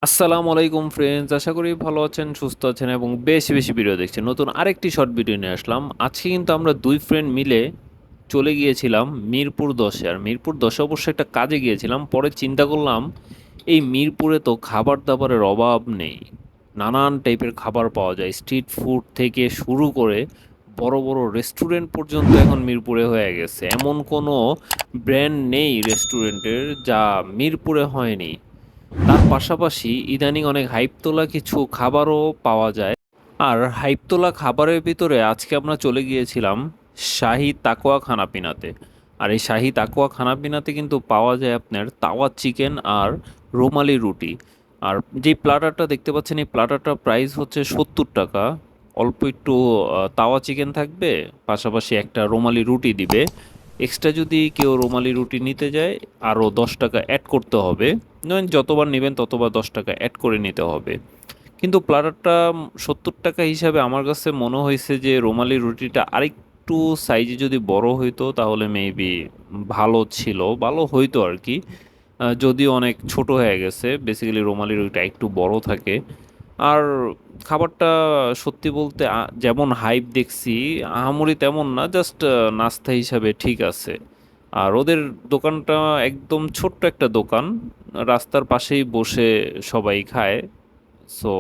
আসসালামু আলাইকুম ফ্রেন্ডস, আশা করি ভালো আছেন, সুস্থ আছেন এবং বেশি বেশি ভিডিও দেখছেন। নতুন আরেকটি শর্ট ভিডিও নিয়ে আসলাম। আজকে কিন্তু আমরা দুই ফ্রেন্ড মিলে চলে গিয়েছিলাম মিরপুর 10-এ। আর মিরপুর 10-এ অবশ্য একটা কাজে গিয়েছিলাম, পরে চিন্তা করলাম এই মিরপুরে তো খাবার দাবারের অভাব নেই, নানান টাইপের খাবার পাওয়া যায়, স্ট্রিট ফুড থেকে শুরু করে বড় বড় রেস্টুরেন্ট পর্যন্ত এখন মিরপুরে হয়ে গেছে। এমন কোনো ব্র্যান্ড নেই রেস্টুরেন্টের যা মিরপুরে হয়নি। তার পাশাপাশি ইদানিং অনেক হাইপ তোলা কিছু খাবারও পাওয়া যায়। আর হাইপ তোলা খাবারের ভিতরে আজকে আমরা চলে গিয়েছিলাম শাহি তাকোয়া খানাপিনাতে। আর এই শাহি তাকোয়া খানাপিনাতে কিন্তু পাওয়া যায় আপনার তাওয়া চিকেন আর রুমালি রুটি। আর যে প্লাটারটা দেখতে পাচ্ছেন, এই প্লাটারটার প্রাইস হচ্ছে 70 টাকা। অল্প একটু তাওয়া চিকেন থাকবে, পাশাপাশি একটা রুমালি রুটি দিবে। এক্সট্রা যদি কেউ রুমালি রুটি নিতে যায় আরও 10 টাকা অ্যাড করতে হবে। ধরেন যতবার নেবেন ততবার 10 টাকা অ্যাড করে নিতে হবে। কিন্তু প্লাটারটা 70 টাকা হিসাবে আমার কাছে মনে হয়েছে যে রুমালি রুটিটা আরেকটু সাইজে যদি বড় হইতো তাহলে মেবি ভালো ছিল, ভালো হইতো আর কি। যদিও অনেক ছোট হয়ে গেছে, বেসিক্যালি রুমালি রুটিটা একটু বড় থাকে। আর খাবারটা সত্যি বলতে যেমন হাইপ দেখছি আহামরি তেমন না, জাস্ট নাস্তা হিসাবে ঠিক আছে। আর ওদের দোকানটা একদম ছোট্ট একটা দোকান, রাস্তার পাশেই বসে সবাই খায়। সো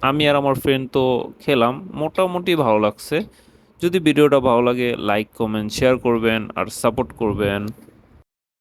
আমি আর আমার ফ্রেন্ড তো খেলাম, মোটামুটি ভালো লাগছে। যদি ভিডিওটা ভালো লাগে লাইক কমেন্ট শেয়ার করবেন আর সাপোর্ট করবেন।